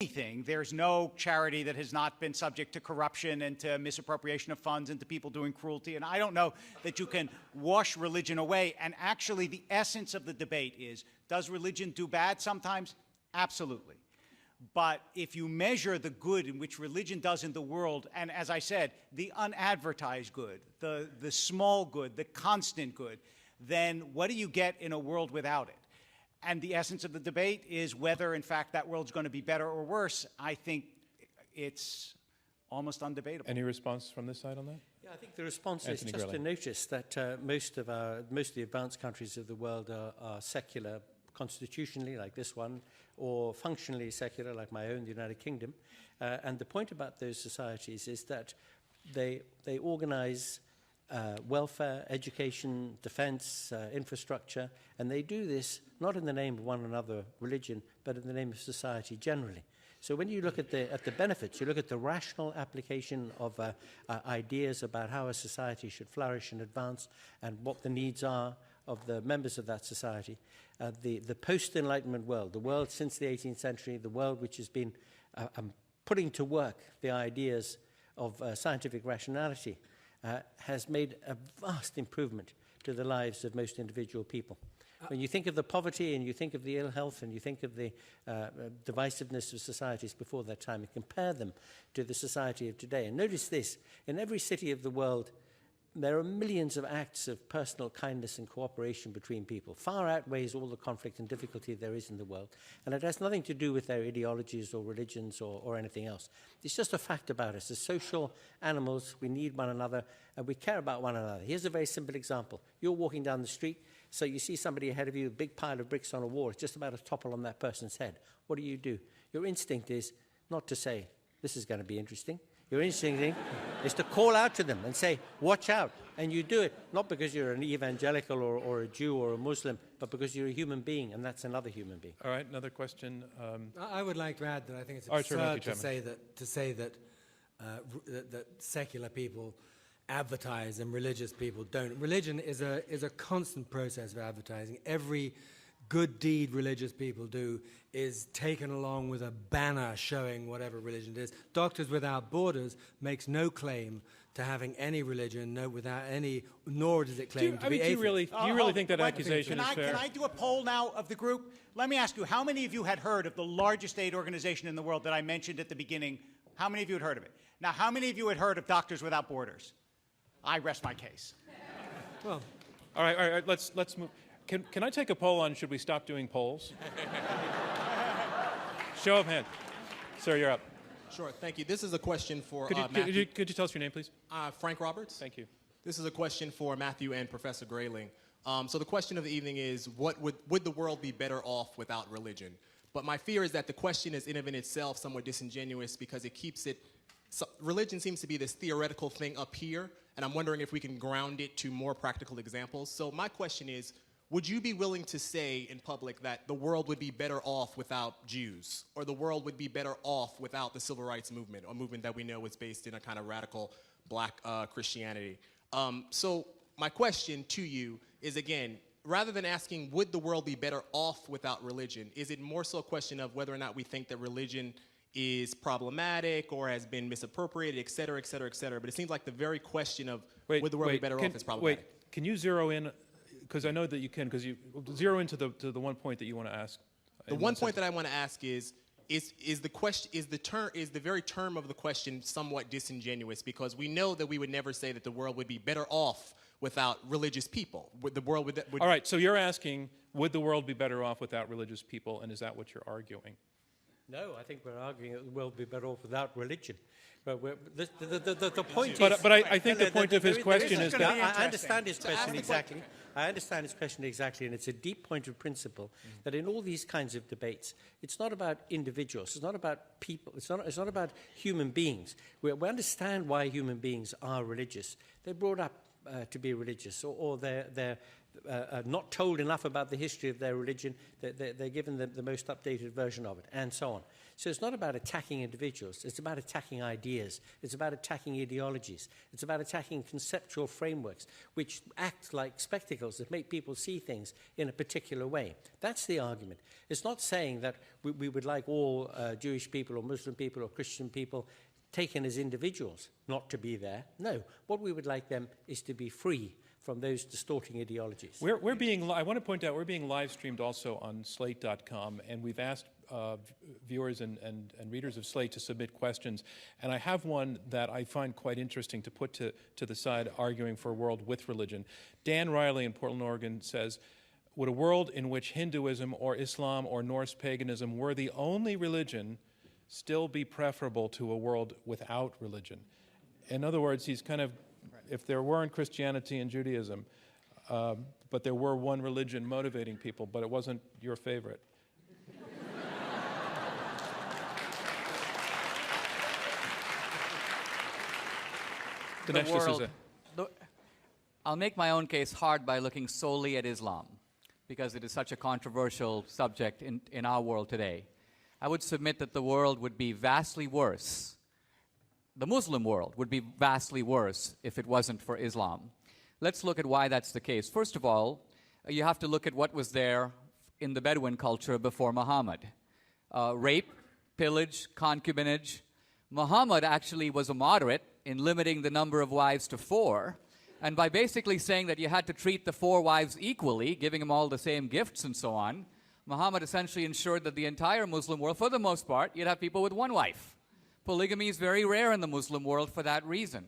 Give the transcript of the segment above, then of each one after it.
anything. There's no charity that has not been subject to corruption and to misappropriation of funds and to people doing cruelty. And I don't know that you can wash religion away. And actually, the essence of the debate is, does religion do bad sometimes? Absolutely. But if you measure the good in which religion does in the world, and as I said, the unadvertised good, the small good, the constant good, then what do you get in a world without it? And the essence of the debate is whether, in fact, that world's going to be better or worse. I think it's almost undebatable. Any response from this side on that? Yeah, I think the response Anthony is just Grayling. to notice that most of the advanced countries of the world are secular constitutionally, like this one, or functionally secular, like my own, the United Kingdom. And the point about those societies is that they organize welfare, education, defense, infrastructure, and they do this not in the name of one another religion, but in the name of society generally. So when you look at the benefits, you look at the rational application of ideas about how a society should flourish and advance and what the needs are of the members of that society, the post-Enlightenment world, the world since the 18th century, the world which has been putting to work the ideas of scientific rationality, has made a vast improvement to the lives of most individual people. When you think of the poverty and you think of the ill health and you think of the divisiveness of societies before that time and compare them to the society of today, and notice this, in every city of the world, there are millions of acts of personal kindness and cooperation between people, far outweighs all the conflict and difficulty there is in the world. And it has nothing to do with their ideologies or religions or anything else. It's just a fact about us. As social animals, we need one another and we care about one another. Here's a very simple example. You're walking down the street, so you see somebody ahead of you, a big pile of bricks on a wall. It's just about to topple on that person's head. What do? Your instinct is not to say, this is going to be interesting. Your instinct is to call out to them and say, watch out. And you do it, not because you're an evangelical or a Jew or a Muslim, but because you're a human being, and that's another human being. All right, another question. I would like to add that I think it's Archer, absurd Matthew to say that secular people advertise and religious people don't. Religion is a constant process of advertising. Every good deed religious people do is taken along with a banner showing whatever religion it is. Doctors Without Borders makes no claim to having any religion, nor does it claim to be atheist. Do you really think that accusation is fair? Can I do a poll now of the group? Let me ask you, how many of you had heard of the largest aid organization in the world that I mentioned at the beginning? How many of you had heard of it? Now, how many of you had heard of Doctors Without Borders? I rest my case. Well, all right, let's move. Can I take a poll on should we stop doing polls? Show of hands. Sir, you're up. Sure, thank you. This is a question for Matthew. Could you tell us your name, please? Frank Roberts. Thank you. This is a question for Matthew and Professor Grayling. So the question of the evening is, would the world be better off without religion? But my fear is that the question is in and of itself somewhat disingenuous because it keeps it, religion seems to be this theoretical thing up here, and I'm wondering if we can ground it to more practical examples. So my question is, would you be willing to say in public that the world would be better off without Jews, or the world would be better off without the civil rights movement, a movement that we know is based in a kind of radical black Christianity? So my question to you is, again, rather than asking would the world be better off without religion, is it more so a question of whether or not we think that religion is problematic or has been misappropriated, et cetera, et cetera, et cetera? But it seems like the very question of would the world be better off is problematic. Wait, can you zero in? Because I know that you can, because you zero into the one point that you want to ask. The one point that I want to ask is the very term of the question somewhat disingenuous, because we know that we would never say that the world would be better off without religious people. All right, so you're asking, would the world be better off without religious people, and is that what you're arguing? No, I think we're arguing that the world would be better off without religion. But the point is... But I think the point of his question is that... I understand his question exactly. I understand his question exactly, and it's a deep point of principle that in all these kinds of debates, it's not about individuals, it's not about people, it's not about human beings. We understand why human beings are religious. They're brought up to be religious, or they're not told enough about the history of their religion, they're given the most updated version of it, and so on. So it's not about attacking individuals. It's about attacking ideas. It's about attacking ideologies. It's about attacking conceptual frameworks which act like spectacles that make people see things in a particular way. That's the argument. It's not saying that we would like all Jewish people or Muslim people or Christian people taken as individuals not to be there. No, what we would like them is to be free from those distorting ideologies. I want to point out, we're being live streamed also on slate.com, and we've asked viewers and readers of Slate to submit questions. And I have one that I find quite interesting to put to the side arguing for a world with religion. Dan Riley in Portland, Oregon says, would a world in which Hinduism or Islam or Norse paganism were the only religion still be preferable to a world without religion? In other words, he's kind of, if there weren't Christianity and Judaism, but there were one religion motivating people, but it wasn't your favorite. Dinesh, I'll make my own case hard by looking solely at Islam, because it is such a controversial subject in our world today. I would submit that the world would be vastly worse. The Muslim world would be vastly worse if it wasn't for Islam. Let's look at why that's the case. First of all, you have to look at what was there in the Bedouin culture before Muhammad. Rape, pillage, concubinage. Muhammad actually was a moderate in limiting the number of wives to 4, and by basically saying that you had to treat the 4 wives equally, giving them all the same gifts and so on, Muhammad essentially ensured that the entire Muslim world, for the most part, you'd have people with 1 wife. Polygamy is very rare in the Muslim world for that reason.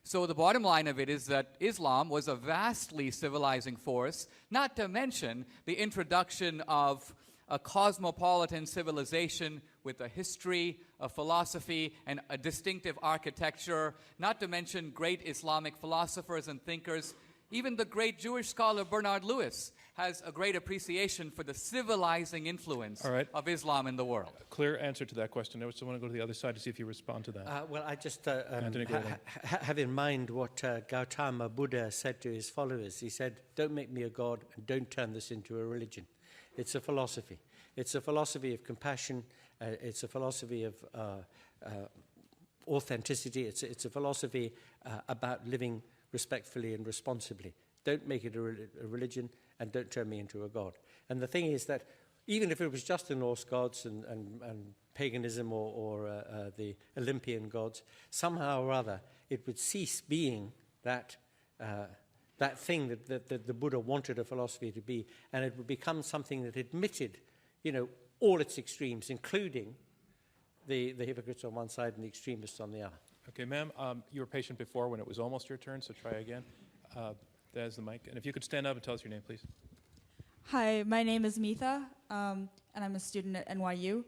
So the bottom line of it is that Islam was a vastly civilizing force, not to mention the introduction of a cosmopolitan civilization with a history, a philosophy, and a distinctive architecture, not to mention great Islamic philosophers and thinkers. Even the great Jewish scholar Bernard Lewis has a great appreciation for the civilizing influence of Islam in the world. A clear answer to that question. I just want to go to the other side to see if you respond to that. Well, I just have in mind what Gautama Buddha said to his followers. He said, don't make me a god and don't turn this into a religion. It's a philosophy. It's a philosophy of compassion. It's a philosophy of authenticity. It's a philosophy about living respectfully and responsibly. Don't make it a religion, and don't turn me into a god. And the thing is that even if it was just the Norse gods and paganism or the Olympian gods, somehow or other it would cease being that thing that the Buddha wanted a philosophy to be, and it would become something that admitted, all its extremes, including the hypocrites on one side and the extremists on the other. Okay, ma'am, you were patient before when it was almost your turn, so try again. There's the mic. And if you could stand up and tell us your name, please. Hi, my name is Mitha, and I'm a student at NYU.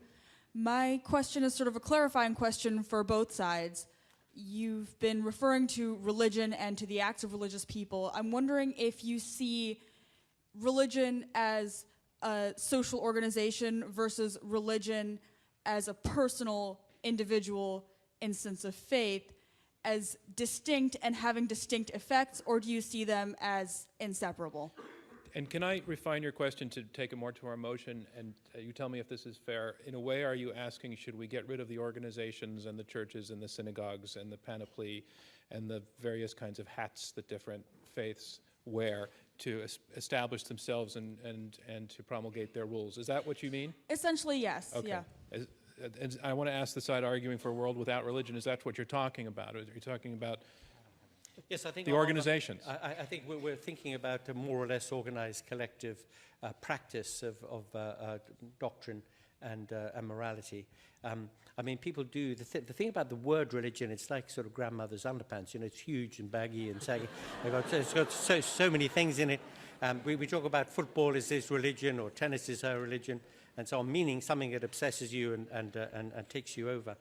My question is sort of a clarifying question for both sides. You've been referring to religion and to the acts of religious people. I'm wondering if you see religion as a social organization versus religion as a personal, individual instance of faith as distinct and having distinct effects, or do you see them as inseparable? And can I refine your question to take it more to our motion, and you tell me if this is fair. In a way, are you asking, should we get rid of the organizations and the churches and the synagogues and the panoply and the various kinds of hats that different faiths wear to establish themselves and to promulgate their rules? Is that what you mean? Essentially, yes. Okay. Yeah. And I want to ask the side arguing for a world without religion, is that what you're talking about? Or are you talking about yes, I think the organizations? I think we're thinking about a more or less organized collective practice of doctrine and morality. I mean, people do, the thing about the word religion, it's like sort of grandmother's underpants, it's huge and baggy and saggy. It's got so many things in it. We talk about football is his religion or tennis is her religion, and so on, meaning something that obsesses you and takes you over.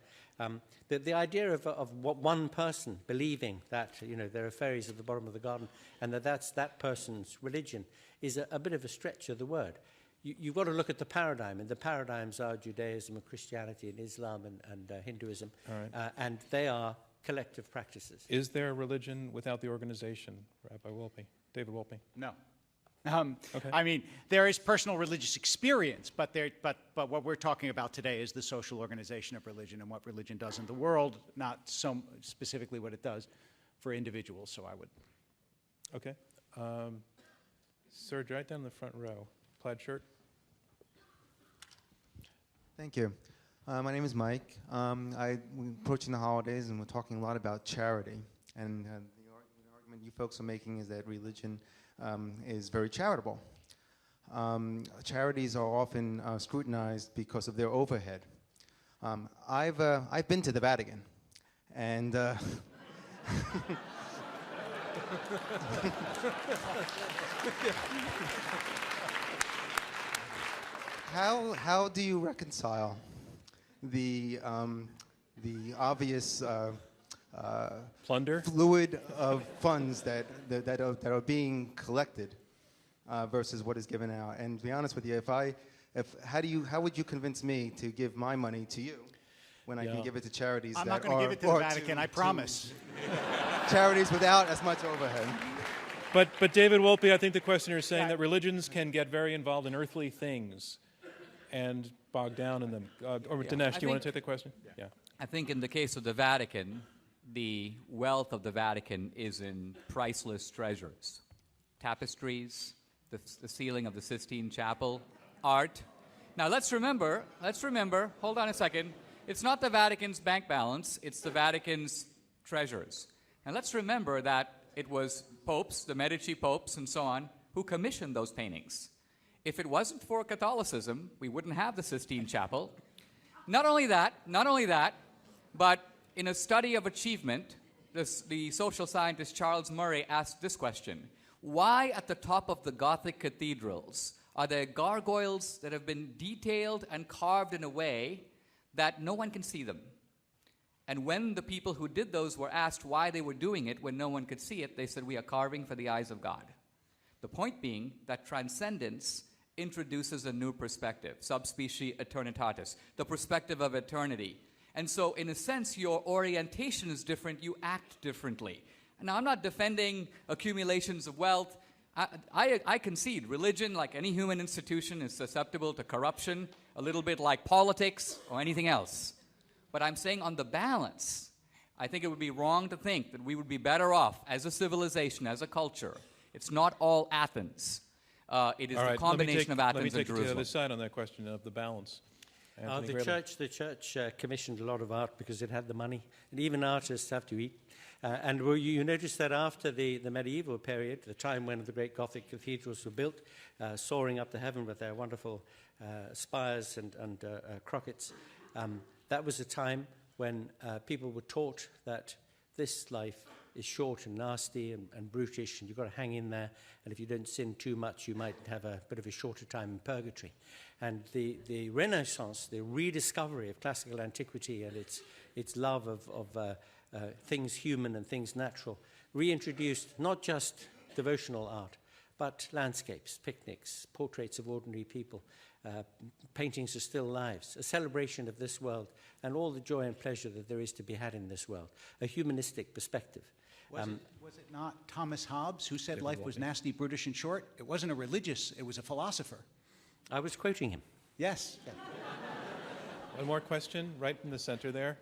The idea of what one person believing that there are fairies at the bottom of the garden and that's that person's religion is a bit of a stretch of the word. You've got to look at the paradigm, and the paradigms are Judaism and Christianity and Islam and Hinduism, and they are collective practices. Is there a religion without the organization, Rabbi Wolpe? David Wolpe? No. Okay. I mean, there is personal religious experience, but what we're talking about today is the social organization of religion and what religion does in the world, not so specifically what it does for individuals. So I would. Okay. Sir, right down in the front row. Plaid shirt. Thank you. My name is Mike. We're approaching the holidays, and we're talking a lot about charity. And the argument you folks are making is that religion is very charitable. Charities are often scrutinized because of their overhead. I've been to the Vatican, and how do you reconcile the obvious Plunder? fluid of funds that are being collected versus what is given out? And to be honest with you, how would you convince me to give my money to you when I can give it to charities I'm that not going to give it to the Vatican, I promise. charities without as much overhead? But David Wolpe, I think the questioner is saying that religions can get very involved in earthly things and bog down in them. Or Dinesh, do you want to take the question? Yeah. I think in the case of the Vatican, the wealth of the Vatican is in priceless treasures. Tapestries, the ceiling of the Sistine Chapel, art. Now let's remember, hold on a second, it's not the Vatican's bank balance, it's the Vatican's treasures. And let's remember that it was popes, the Medici popes and so on, who commissioned those paintings. If it wasn't for Catholicism, we wouldn't have the Sistine Chapel. Not only that, but in a study of achievement, the social scientist Charles Murray asked this question: why at the top of the Gothic cathedrals are there gargoyles that have been detailed and carved in a way that no one can see them? And when the people who did those were asked why they were doing it when no one could see it, they said, we are carving for the eyes of God. The point being that transcendence introduces a new perspective, subspecie eternitatis, the perspective of eternity. And so, in a sense, your orientation is different, you act differently. Now, I'm not defending accumulations of wealth. I concede religion, like any human institution, is susceptible to corruption, a little bit like politics or anything else. But I'm saying on the balance, I think it would be wrong to think that we would be better off as a civilization, as a culture. It's not all Athens. It is the combination of Athens and Jerusalem. Let me take it to the other side on that question of the balance. The church commissioned a lot of art because it had the money, and even artists have to eat. And you notice that after the medieval period, the time when the great Gothic cathedrals were built, soaring up to heaven with their wonderful spires and crockets, that was a time when people were taught that this life is short and nasty and brutish, and you've got to hang in there, and if you don't sin too much, you might have a bit of a shorter time in purgatory. And the Renaissance, the rediscovery of classical antiquity and its love of things human and things natural, reintroduced not just devotional art, but landscapes, picnics, portraits of ordinary people, paintings of still lives, a celebration of this world, and all the joy and pleasure that there is to be had in this world, a humanistic perspective. Was it not Thomas Hobbes who said life was nasty, brutish, and short? It wasn't a religious, it was a philosopher. I was quoting him. Yes. Yeah. One more question, right in the center there.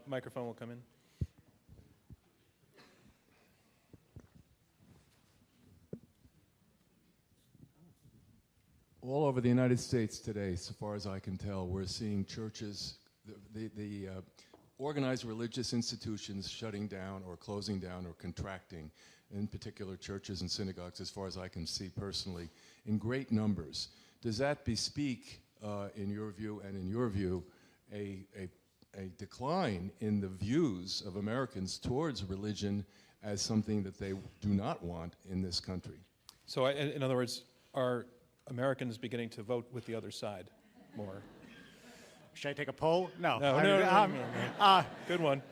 Microphone will come in. All over the United States today, so far as I can tell, we're seeing churches, the organized religious institutions shutting down or closing down or contracting, in particular churches and synagogues, as far as I can see personally, in great numbers. Does that bespeak, in your view and in your view, a decline in the views of Americans towards religion as something that they do not want in this country? So, in other words, are Americans beginning to vote with the other side more? Should I take a poll? No. No. Good one.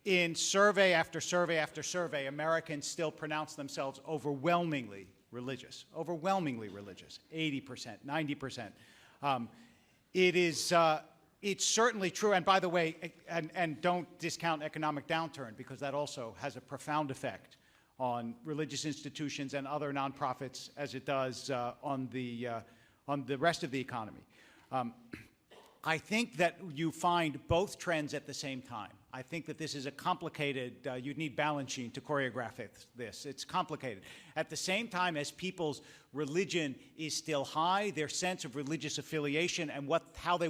In survey after survey after survey, Americans still pronounce themselves overwhelmingly religious. Overwhelmingly religious. 80%, 90%. It's certainly true. And by the way, and don't discount economic downturn, because that also has a profound effect on religious institutions and other nonprofits as it does on the rest of the economy. I think that you find both trends at the same time. I think that this is a complicated, you'd need Balanchine to choreograph this. It's complicated. At the same time as people's religion is still high, their sense of religious affiliation and how they want